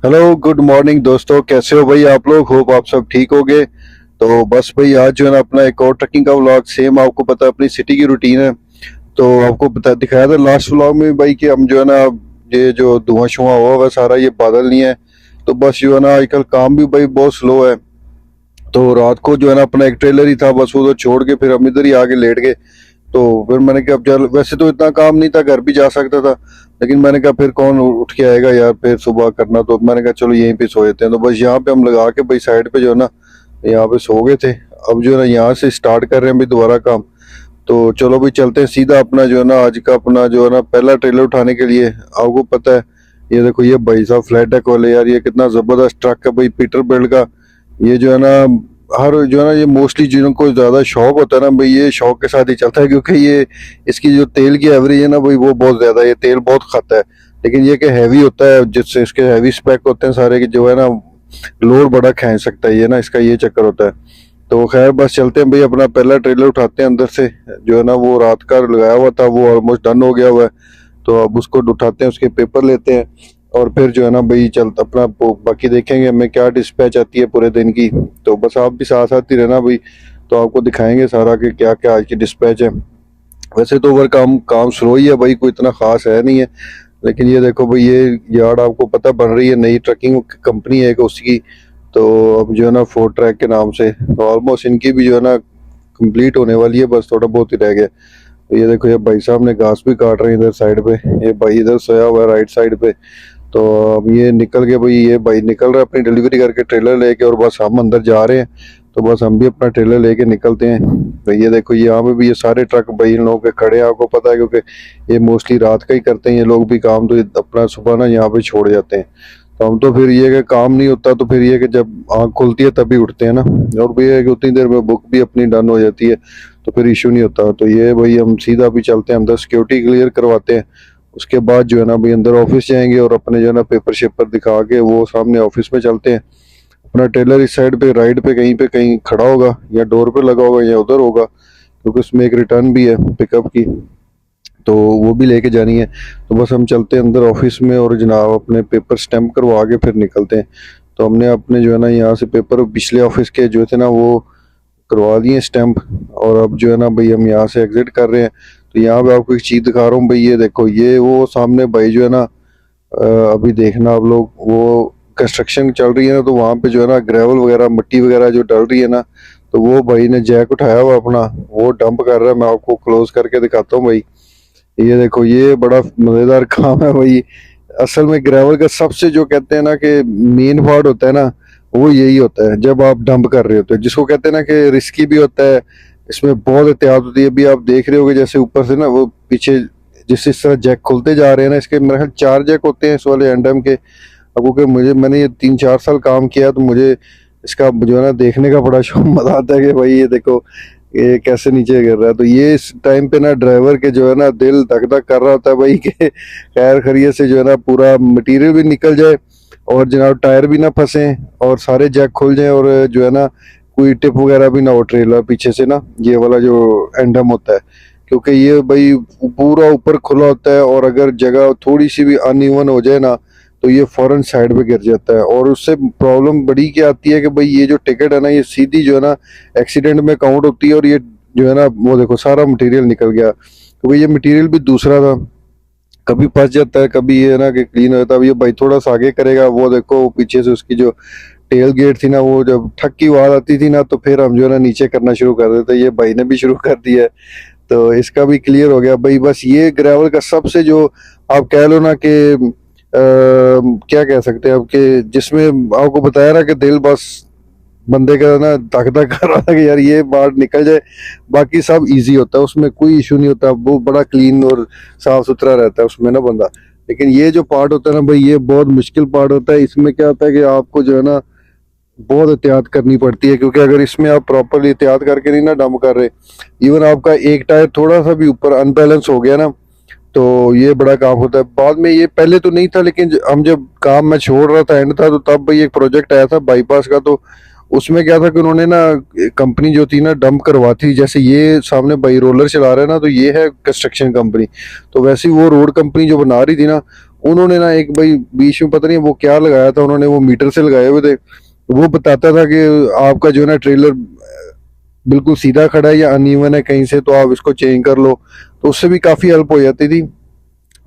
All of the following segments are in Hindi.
हेलो गुड मॉर्निंग दोस्तों, कैसे हो भाई आप लोग। होप आप सब ठीक होगे। तो बस भाई आज जो है ना अपना एक और ट्रैकिंग का व्लॉग, सेम आपको पता है अपनी सिटी की रूटीन है। तो आपको बता दिखाया था लास्ट व्लॉग में भाई कि हम जो है ना ये जो धुआं शुआं हुआ हुआ सारा ये बादल नहीं है। तो बस जो है ना आजकल काम भी भाई बहुत स्लो है। तो रात को जो है ना अपना एक ट्रेलर ही था, बस वो तो छोड़ के फिर हम इधर ही आके लेट गए। तो फिर मैंने कहा अब चल, वैसे तो इतना काम नहीं था, घर भी जा सकता था, लेकिन मैंने कहा फिर कौन उठ के आएगा यार फिर सुबह करना। तो मैंने कहा चलो यहीं पे सो जाते हैं। तो बस यहाँ पे हम लगा के भाई साइड पे जो है ना यहाँ पे सो गए थे। अब जो है ना यहाँ से स्टार्ट कर रहे हैं भाई दोबारा काम। तो चलो भाई चलते हैं सीधा अपना जो है ना आज का अपना जो है ना पहला ट्रेलर उठाने के लिए। आपको पता है ये देखो ये भाई साहब फ्लैट डेक वाले, यार ये कितना जबरदस्त ट्रक है भाई, पीटर बिल्ड का। ये जो है ना हर जो है ना ये मोस्टली जिनको ज्यादा शौक होता है ना भाई ये शौक के साथ ही चलता है, क्योंकि ये इसकी जो तेल की एवरेज है ना भाई वो बहुत ज्यादा है, ये तेल बहुत खाता है। लेकिन ये कि हैवी होता है, जिससे इसके हैवी स्पेक होते हैं सारे के, जो है ना लोड बड़ा खींच सकता है ये ना, इसका ये चक्कर होता है। तो खैर बस चलते हैं भाई, अपना पहला ट्रेलर उठाते हैं अंदर से। जो है ना वो रात का लगाया हुआ था वो ऑलमोस्ट डन हो गया हुआ है। तो अब उसको उठाते हैं, उसके पेपर लेते हैं और फिर जो है ना भाई चल अपना बाकी देखेंगे हमें क्या डिस्पैच आती है पूरे दिन की। तो बस आप भी साथ साथ ही रहना भाई, तो आपको दिखाएंगे सारा कि क्या क्या आज की डिस्पैच है। वैसे तो ओवर काम काम स्लो ही है भाई, कोई इतना खास है नहीं है। लेकिन ये देखो भाई ये यार्ड आपको पता बन रही है, नई ट्रकिंग कंपनी है एक उसकी। तो अब जो है ना फोर ट्रैक के नाम से, तो ऑलमोस्ट इनकी भी जो है ना कंप्लीट होने वाली है, बस थोड़ा बहुत ही रह गया। तो ये देखो ये भाई साहब ने घास भी काट रहे हैं इधर साइड पे, ये भाई इधर सोया हुआ है राइट साइड पे। तो अब ये निकल गया भाई, ये भाई निकल रहा है अपनी डिलीवरी करके ट्रेलर लेके, और बस हम अंदर जा रहे हैं। तो बस हम भी अपना ट्रेलर लेके निकलते हैं। तो ये देखो यहाँ पे भी ये सारे ट्रक भाई इन लोगों के खड़े हैं, आपको पता है, क्योंकि ये मोस्टली रात का ही करते हैं ये लोग भी काम, तो ये अपना सुबह ना यहाँ पे छोड़ जाते हैं। तो हम तो फिर ये कि काम नहीं होता तो फिर ये कि जब आँख खुलती है तभी उठते हैं ना, और भी है कि उतनी देर में बुक भी अपनी डन हो जाती है, तो फिर इशू नहीं होता। तो ये भाई हम सीधा भी चलते हैं अंदर, सिक्योरिटी क्लियर करवाते हैं। उसके बाद जो है ना भाई अंदर ऑफिस जाएंगे और अपने जो है ना पेपर शेपर दिखा के वो सामने ऑफिस में चलते हैं। अपना टेलर इस साइड पे राइट पे कहीं खड़ा होगा, या डोर पे लगा होगा, या उधर होगा, क्योंकि उसमें एक रिटर्न भी है पिकअप की, तो वो भी लेके जानी है। तो बस हम चलते हैं अंदर ऑफिस में और जनाब अपने पेपर स्टैम्प करवा के फिर निकलते हैं। तो हमने अपने जो है ना यहाँ से पेपर पिछले ऑफिस के जो थे ना वो करवा दिए स्टैम्प, और अब जो है ना भाई हम यहाँ से एग्जिट कर रहे हैं। तो यहाँ पे आपको एक चीज दिखा रहा हूँ भाई, ये देखो ये वो सामने भाई जो है ना अभी देखना आप लोग, वो कंस्ट्रक्शन चल रही है ना, तो वहाँ पे जो है ना ग्रेवल वगैरह मिट्टी वगैरह जो डल रही है ना, तो वो भाई ने जैक उठाया हुआ अपना, वो डंप कर रहा है। मैं आपको क्लोज करके दिखाता हूँ भाई, ये देखो ये बड़ा मजेदार काम है भाई। असल में ग्रेवल का सबसे जो कहते हैं ना कि मेन पार्ट होता है ना, वो यही होता है जब आप डंप कर रहे होते हैं, जिसको कहते हैं ना कि रिस्की भी होता है। इसमें बहुत एहतियात होती है। अभी आप देख रहे होगे जैसे ऊपर से ना वो पीछे जिस तरह जैक खुलते जा रहे हैं ना, इसके मेरे ख्याल 4 जैक होते हैं इस वाले एंडम के। अब क्योंकि मैंने ये 3-4 साल काम किया, तो मुझे इसका जो है ना देखने का बड़ा शौक मजा आता है कि भाई ये देखो ये कैसे नीचे गिर रहा है। तो ये इस टाइम पे ना ड्राइवर के जो है ना दिल धक धक कर रहा होता है भाई कि खैर खैरियत से जो है ना पूरा मटेरियल भी निकल जाए, और जनाब टायर भी ना फंसे, और सारे जैक खुल जाए, और जो है ना कोई टिप वगैरह भी ना हो ट्रेलर पीछे से ना, ये वाला जो एंडम होता है। क्योंकि ये भाई पूरा ऊपर खुला होता है, और अगर जगह थोड़ी सी भी अनइवन हो जाए ना, तो ये फौरन साइड पे गिर जाता है। और उससे प्रॉब्लम बड़ी क्या आती है कि भाई ये जो टिकट है ना ये सीधी जो है ना एक्सीडेंट में काउंट होती है, और ये जो है ना वो देखो सारा मटेरियल निकल गया। तो भाई ये मटेरियल भी दूसरा था, कभी फंस जाता है, कभी ये ना कि क्लीन होता है। अब ये भाई थोड़ा सा आगे करेगा, वो देखो पीछे से उसकी जो टेल गेट थी ना, वो जब ठक की आवाज आती थी ना, तो फिर हम जो है ना नीचे करना शुरू कर देते। ये भाई ने भी शुरू कर दिया है, तो इसका भी क्लियर हो गया भाई। बस ये ग्रेवल का सबसे जो आप कह लो ना कि क्या कह सकते हैं आपके, जिसमें आपको बताया ना कि दिल बस बंदे का ना धक धक कर रहा था कि यार ये बात निकल जाए। बाकी सब इजी होता है, उसमें कोई इशू नहीं होता, वो बड़ा क्लीन और साफ सुथरा रहता है उसमें ना बंदा। लेकिन ये जो पार्ट होता है ना भाई, ये बहुत मुश्किल पार्ट होता है। इसमें क्या होता है कि आपको जो है ना बहुत एहतियात करनी पड़ती है, क्योंकि अगर इसमें आप प्रॉपरली एहतियात करके नहीं ना डंप कर रहे, इवन आपका एक टायर थोड़ा सा भी ऊपर अनबैलेंस हो गया ना, तो ये बड़ा काम होता है बाद में। ये पहले तो नहीं था, लेकिन हम जब काम मैं छोड़ रहा था एंड था, तो तब भाई एक प्रोजेक्ट आया था बाईपास का। तो उसमें क्या था कि उन्होंने ना कंपनी जो थी ना डंप करवाती, जैसे ये सामने भाई रोलर चला रहा है ना, तो ये है कंस्ट्रक्शन कंपनी। तो वैसे ही वो रोड कंपनी जो बना रही थी ना, उन्होंने ना एक भाई बीच में पता नहीं वो क्या लगाया था, उन्होंने वो मीटर से लगाए हुए थे, वो बताता था कि आपका जो है ना ट्रेलर बिल्कुल सीधा खड़ा है या अनइवन है कहीं से, तो आप इसको चेंज कर लो। तो उससे भी काफी हेल्प हो जाती थी।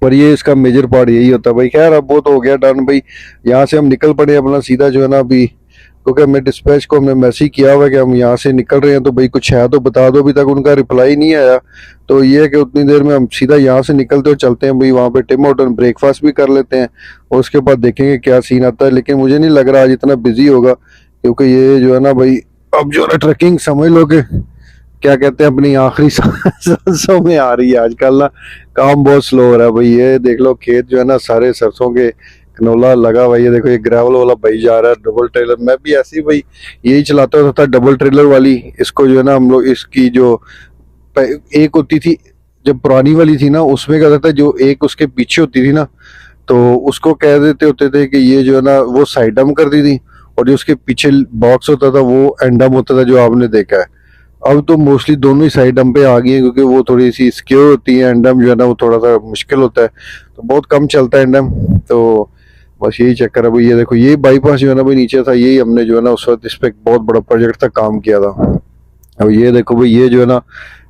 पर ये इसका मेजर पार्ट यही होता है भाई। खैर अब वो तो हो गया डन भाई। यहाँ से हम निकल पड़े अपना सीधा जो है ना अभी, क्योंकि हमें डिस्पैच को हमने मैसेज किया हुआ है कि हम यहाँ से निकल रहे हैं, तो भाई कुछ है तो बता दो। अभी तक उनका रिप्लाई नहीं आया। तो ये है कि उतनी देर में हम सीधा यहाँ से निकलते और चलते हैं भाई वहाँ पे टिम होटल, ब्रेकफास्ट भी कर लेते हैं और उसके बाद देखेंगे क्या सीन आता है। लेकिन मुझे नहीं लग रहा आज इतना बिजी होगा, क्योंकि ये जो है ना भाई अब जो है ना ट्रैकिंग समझ लो कि क्या कहते हैं अपनी आखिरी सांसों में आ रही है आजकल ना। काम बहुत स्लो हो रहा है भाई। ये देख लो खेत जो है ना सारे सरसों के कनोला लगा हुआ है। ये देखो ये ग्रेवल वाला भाई जा रहा है डबल ट्रेलर। मैं भी ऐसे ही भाई यही चलाता होता था डबल ट्रेलर वाली। इसको जो है ना हम लोग इसकी जो एक होती थी जब पुरानी वाली थी ना, उसमें क्या होता था जो एक उसके पीछे होती थी ना, तो उसको कह देते होते थे कि ये जो है ना वो साइड डम कर दी थी, और जो उसके पीछे बॉक्स होता था वो एंड डम होता था जो आपने देखा है। अब तो मोस्टली दोनों ही साइड डम पे आ गई है, क्योंकि वो थोड़ी सी सिक्योर होती है। एंड डम जो है ना वो थोड़ा सा मुश्किल होता है, तो बहुत कम चलता है एंड डम। तो बस यही चक्कर है भाई। ये देखो ये बाईपास जो है ना भाई नीचे था, यही हमने जो है ना उस वक्त इस पे बहुत बड़ा प्रोजेक्ट था काम किया था। अब ये देखो भाई ये जो है ना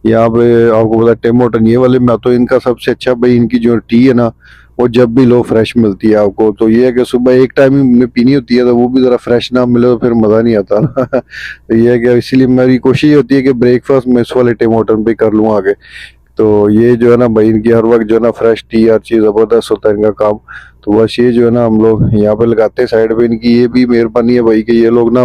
यहाँ पे आपको पता है टिम होटल ये वाले में तो इनका सबसे अच्छा भाई इनकी जो टी है ना वो जब भी लो फ्रेश मिलती है आपको। तो ये है कि सुबह एक टाइम ही में पीनी होती है, तो वो भी जरा फ्रेश ना मिले तो फिर मजा नहीं आता ना। तो ये है कि इसीलिए मेरी कोशिश होती है कि ब्रेकफास्ट मैं इस वाले टिम होटल पे कर लूँ आगे। तो ये जो है ना भाई इनकी हर वक्त जो है ना फ्रेश टी हर चीज जबरदस्त होता है इनका काम। तो बस ये जो है ना हम लोग यहाँ पे लगाते हैं साइड पे। इनकी ये भी मेहरबानी है भाई कि ये लोग ना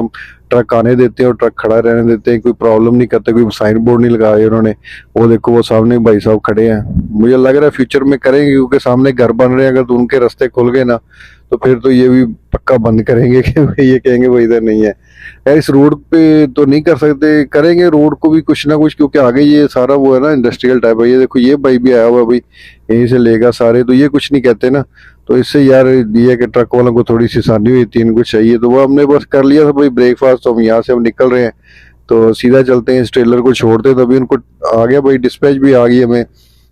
ट्रक आने देते हैं और ट्रक खड़ा रहने देते हैं, कोई प्रॉब्लम नहीं करते। कोई साइन बोर्ड नहीं लगाए उन्होंने। वो देखो वो सामने भाई साहब खड़े हैं। मुझे लग रहा है फ्यूचर में करेंगे, क्योंकि सामने घर बन रहे हैं। अगर तो उनके रास्ते खुल गए ना तो फिर तो ये भी पक्का बंद करेंगे कि भाई ये कहेंगे भाई इधर नहीं है। यार इस रोड पे तो नहीं कर सकते, करेंगे रोड को भी कुछ ना कुछ, क्योंकि आगे ये सारा वो है ना इंडस्ट्रियल टाइप है। ये देखो ये भाई भी आया हुआ है भाई, यहीं से लेगा सारे, तो ये कुछ नहीं कहते ना। तो इससे यार ये है कि ट्रक वालों को थोड़ी सी आसानी हुई थी, इनको चाहिए तो वो हमने बस कर लिया था भाई ब्रेकफास्ट। तो हम यहाँ से हम निकल रहे हैं, तो सीधा चलते हैं इस ट्रेलर को छोड़ते हैं। तभी उनको आ गया भाई डिस्पैच भी आ गई हमें।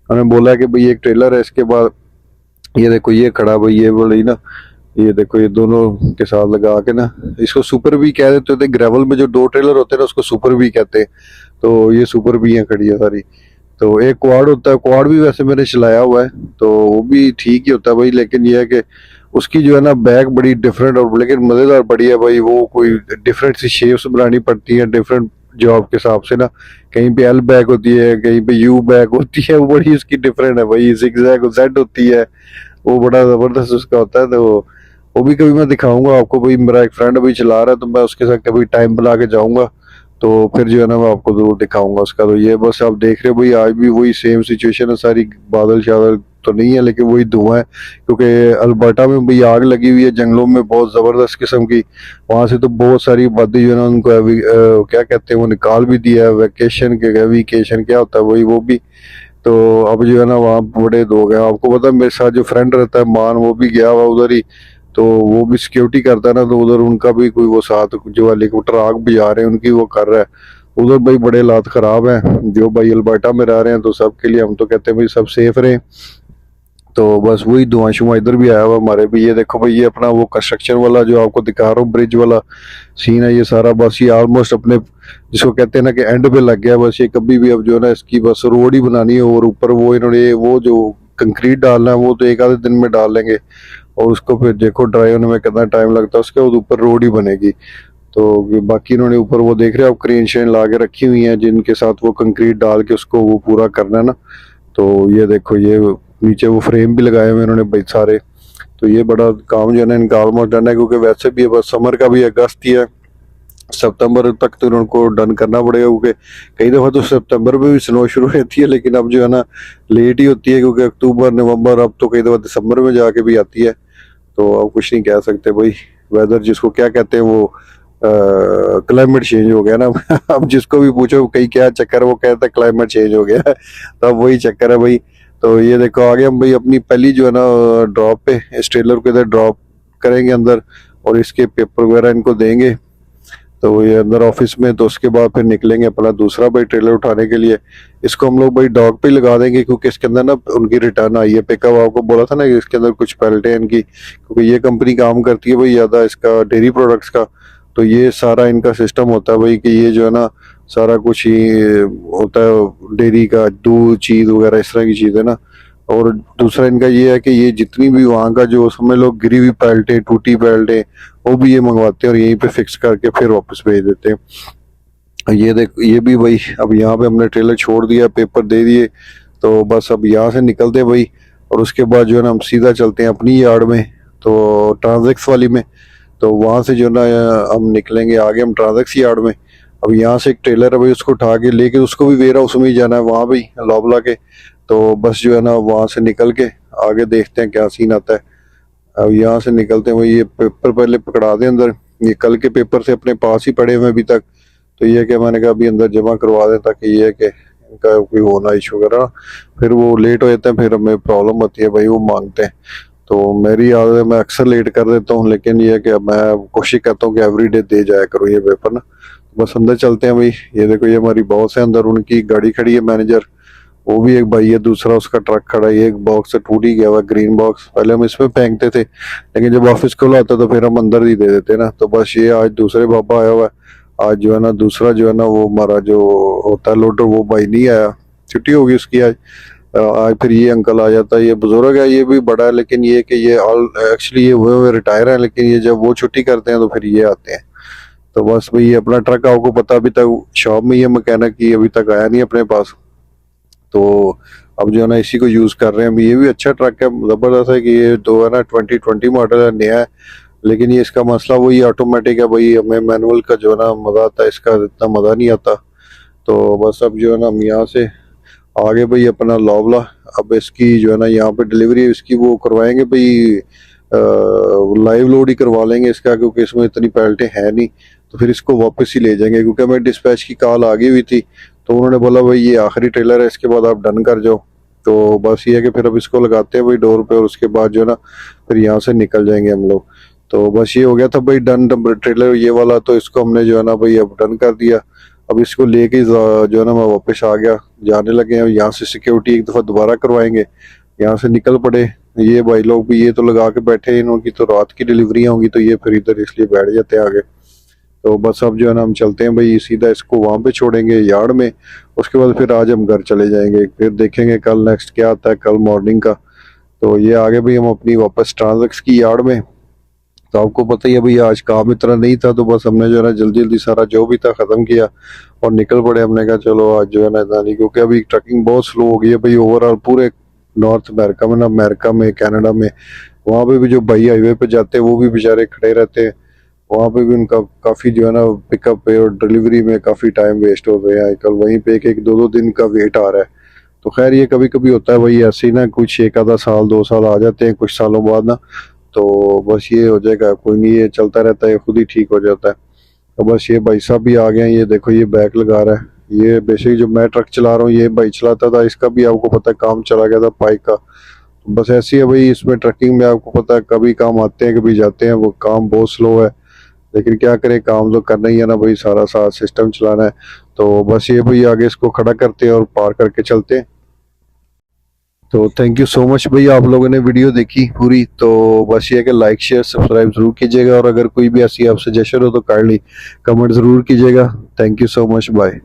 हमें बोला कि भाई एक ट्रेलर है, इसके बाद ये देखो ये खड़ा भाई ये बोल ना, ये देखो ये दोनों के साथ लगा के ना इसको सुपर भी कह देते थे। ग्रेवल में जो दो ट्रेलर होते हैं ना उसको सुपर भी कहते हैं। तो ये सुपर भी है खड़ी है सारी। तो एक क्वाड होता है, क्वाड भी वैसे मैंने चलाया हुआ है, तो वो भी ठीक ही होता है भाई। लेकिन ये है कि उसकी जो है ना बैक बड़ी डिफरेंट और लेकिन मजेदार बड़ी है भाई। वो कोई डिफरेंट सी शेप्स बनानी पड़ती है डिफरेंट जॉब के हिसाब से ना। कहीं पे एल बैक होती है, कहीं पे यू बैक होती है, वो बड़ी उसकी डिफरेंट है भाई। जिगजैग जेड होती है, वो बड़ा जबरदस्त उसका होता है। तो वो भी कभी मैं दिखाऊंगा आपको भाई। मेरा एक फ्रेंड अभी चला रहा है, तो मैं उसके साथ कभी टाइम बना के जाऊंगा, तो फिर जो है ना मैं आपको जरूर दिखाऊंगा उसका। तो ये बस आप देख रहे हो भाई आज भी वही सेम सिचुएशन है सारी। बादल शादल तो नहीं है लेकिन वही धुआं है, क्योंकि अल्बर्टा में भाई आग लगी हुई है जंगलों में बहुत जबरदस्त किस्म की। वहां से तो बहुत सारी आबादी जो है ना उनको क्या कहते हैं वो निकाल भी दिया है वैकेशन के, वेकेशन क्या होता है वही वो भी। तो अब जो है ना वहाँ बड़े लोग हैं। आपको पता है मेरे साथ जो फ्रेंड रहता है मान, वो भी गया हुआ उधर ही। तो वो भी सिक्योरिटी करता है ना, तो उधर उनका भी कोई वो साथ जो हेलीकॉप्टर आग बुझा रहे हैं उनकी वो कर रहा है। उधर भाई बड़े हालात खराब हैं। जो भाई अल्बर्टा में रह रहे हैं तो सबके लिए हम तो कहते हैं भाई सब सेफ रहे। तो बस वही धुआं शुआं इधर भी आया हुआ हमारे भी। ये देखो भाई ये अपना वो कंस्ट्रक्शन वाला जो आपको दिखा रहा हूँ ब्रिज वाला सीन है ये सारा। बस ये ऑलमोस्ट अपने जिसको कहते हैं ना कि एंड पे लग गया। बस ये कभी भी अब जो है ना इसकी बस रोड ही बनानी है, और ऊपर वो इन्होंने वो जो कंक्रीट डालना है वो तो एक आधे दिन में डाल लेंगे, और उसको फिर देखो ड्राई होने में कितना टाइम लगता है। उसके बाद ऊपर रोड ही बनेगी। तो बाकी इन्होंने ऊपर वो देख रहे हो क्रेन शेन ला के रखी हुई हैं जिनके साथ वो कंक्रीट डाल के उसको वो पूरा करना है ना। तो ये देखो ये नीचे वो फ्रेम भी लगाए हुए इन्होंने भाई सारे। तो ये बड़ा काम जो है ना इनका ऑलमोस्ट डन है, क्योंकि वैसे भी बस समर का भी अगस्त ही है, सितंबर तक तो इनको डन करना पड़ेगा। क्योंकि कई दफ़ा तो सितंबर में भी स्नो शुरू रहती है, लेकिन अब जो है ना लेट ही होती है, क्योंकि अक्टूबर नवंबर अब तो कई दफ़ा दिसंबर में जाके भी आती है। तो अब कुछ नहीं कह सकते भाई। वेदर जिसको क्या कहते हैं वो क्लाइमेट चेंज हो गया ना। अब जिसको भी पूछो कहीं क्या चक्कर है वो कहता है क्लाइमेट चेंज हो गया है। तो अब वही चक्कर है भाई। तो ये देखो आगे हम भाई अपनी पहली जो है ना ड्रॉप पे इस ट्रेलर को इधर ड्रॉप करेंगे अंदर, और इसके पेपर वगैरह इनको देंगे। तो ये अंदर ऑफिस में, तो उसके बाद फिर निकलेंगे अपना दूसरा भाई ट्रेलर उठाने के लिए। इसको हम लोग भाई डॉग पे लगा देंगे, क्योंकि इसके अंदर ना उनकी रिटर्न आई है पिकअप। आपको बोला था ना कि इसके अंदर कुछ पैलेटें हैं इनकी, क्योंकि ये कंपनी काम करती है भाई ज़्यादा इसका डेयरी प्रोडक्ट्स का। तो ये सारा इनका सिस्टम होता है भाई कि ये जो है ना सारा कुछ ही होता है डेयरी का, दूध चीज़ वगैरह इस तरह की चीज़ें ना। और दूसरा इनका ये है कि ये जितनी भी वहाँ का जो समझ लो गिरी हुई पैलेटें, टूटी पैलेटें, वो भी ये मंगवाते हैं और यहीं पे फिक्स करके फिर वापस भेज देते हैं। ये देख, ये भी भाई अब यहाँ पे हमने ट्रेलर छोड़ दिया, पेपर दे दिए, तो बस अब यहाँ से निकलते हैं भाई। और उसके बाद जो है ना हम सीधा चलते हैं अपनी यार्ड में, तो ट्रांजेक्स वाली में। तो वहाँ से जो है ना हम निकलेंगे आगे, हम ट्रांजेक्स यार्ड में। अब यहाँ से एक ट्रेलर है भाई, उसको उठा के लेके उसको भी वेयर हाउस में ही जाना है वहाँ भी लॉबला के। तो बस जो है ना वहाँ से निकल के आगे देखते हैं क्या सीन आता है। अब यहाँ से निकलते हैं भाई, ये पेपर पहले पकड़ा दें अंदर, ये कल के पेपर से अपने पास ही पड़े हुए अभी तक। तो ये कि मैंने कहा अभी अंदर जमा करवा दें, ताकि ये है कि इनका कोई होना इशू वगैरह, फिर वो लेट हो जाते हैं, फिर हमें प्रॉब्लम होती है भाई, वो मांगते हैं। तो मेरी आदत है मैं अक्सर लेट कर देता हूँ, लेकिन ये है कि मैं कोशिश करता हूँ कि एवरीडे दे जाया करूँ ये पेपर ना। बस अंदर चलते हैं भाई। ये देखो ये हमारी बॉस है अंदर, उनकी गाड़ी खड़ी है मैनेजर, वो भी एक भाई है, दूसरा उसका ट्रक खड़ा है। ये एक बॉक्स से टूट ही गया हुआ ग्रीन बॉक्स, पहले हम इसमें फेंकते थे, लेकिन जब ऑफिस खोला आता तो फिर हम अंदर ही दे देते ना। तो बस ये आज दूसरे बाबा आया हुआ है, आज जो है ना दूसरा जो है ना वो हमारा जो होता है लोडर, वो भाई नहीं आया, छुट्टी होगी उसकी आज। आज फिर ये अंकल आ जाता है, ये बुजुर्ग है, ये भी बड़ा है, लेकिन ये कि ये ऑल एक्चुअली ये हुए रिटायर है, लेकिन ये जब वो छुट्टी करते हैं तो फिर ये आते हैं। तो बस भाई ये अपना ट्रक आपको पता अभी तक शॉप में ही है मैकेनिक की, अभी तक आया नहीं अपने पास। तो अब जो है ना इसी को यूज कर रहे हैं। अभी ये भी अच्छा ट्रक है, जबरदस्त है कि ये तो है ना 2020 मॉडल है, नया है। लेकिन ये इसका मसला वही ऑटोमेटिक है भाई, हमें मैनुअल का जो है ना मजा आता है, इसका इतना मजा नहीं आता। तो बस अब जो है ना हम यहाँ से आगे भाई अपना लॉबला, अब इसकी जो है ना यहाँ पे डिलीवरी इसकी वो करवाएंगे भाई, लाइव लोड ही करवा लेंगे इसका, क्योंकि इसमें इतनी पैलेटें हैं नहीं। तो फिर इसको वापस ही ले जाएंगे, क्योंकि हमें डिस्पैच की कॉल आ गई हुई थी, तो उन्होंने बोला भाई ये आखिरी ट्रेलर है, इसके बाद आप डन कर जाओ। तो बस ये है कि फिर अब इसको लगाते हैं भाई डोर पे, और उसके बाद जो है ना फिर यहाँ से निकल जाएंगे हम लोग। तो बस ये हो गया था भाई डन ट्रेलर ये वाला, तो इसको हमने जो है ना भाई अब डन कर दिया। अब इसको लेके जो है ना मैं वापस आ गया, जाने लगे हैं। यहाँ से सिक्योरिटी एक दफ़ा दोबारा करवाएंगे, यहाँ से निकल पड़े। ये भाई लोग भी ये तो लगा के बैठे हैं, इनकी तो रात की डिलीवरियाँ होंगी, तो ये फिर इधर इसलिए बैठ जाते हैं आगे। तो बस अब जो है ना हम चलते हैं भाई, सीधा इसको वहाँ पे छोड़ेंगे यार्ड में। उसके बाद फिर आज हम घर चले जाएंगे, फिर देखेंगे कल नेक्स्ट क्या आता है, कल मॉर्निंग का। तो ये आगे भाई हम अपनी वापस ट्रांजेक्स की यार्ड में। तो आपको पता ही है भाई आज काम इतना नहीं था, तो बस हमने जो है ना जल्दी जल्दी सारा जो भी था ख़त्म किया और निकल पड़े। हमने कहा चलो आज जो है ना इतना नहीं, क्योंकि अभी ट्रकिंग बहुत स्लो हो गई है भाई ओवरऑल पूरे नॉर्थ अमेरिका में ना, अमेरिका में, कनाडा में। वहाँ पे भी जो भाई हाईवे पे जाते हैं वो भी बेचारे खड़े रहते हैं, वहाँ पे भी उनका काफ़ी जो है ना पिकअप पे और डिलीवरी में काफ़ी टाइम वेस्ट हो रहा है आजकल। वहीं पे एक एक दो दो दिन का वेट आ रहा है। तो खैर ये कभी कभी होता है भाई ऐसे ही ना, कुछ एक आधा साल 2 साल आ जाते हैं कुछ सालों बाद ना, तो बस ये हो जाएगा, कोई नहीं, ये चलता रहता है, खुद ही ठीक हो जाता है। तो बस ये भाई साहब भी आ गए हैं, ये देखो ये बैग लगा रहा है। ये बेसिकली जो मैं ट्रक चला रहा हूँ ये भाई चलाता था, इसका भी आपको पता है काम चला गया था बाइक का। तो बस ऐसी है भाई, इसमें ट्रकिंग में आपको पता है कभी काम आते हैं कभी जाते हैं, वो काम बहुत स्लो है, लेकिन क्या करें, काम तो करना ही है ना भाई, सारा सारा सिस्टम चलाना है। तो बस ये भाई आगे इसको खड़ा करते हैं और पार करके चलते हैं। तो थैंक यू सो मच भाई, आप लोगों ने वीडियो देखी पूरी। तो बस ये है कि लाइक शेयर सब्सक्राइब जरूर कीजिएगा, और अगर कोई भी ऐसी आप सजेशन हो तो काइंडली कमेंट जरूर कीजिएगा। Thank you so much, bye.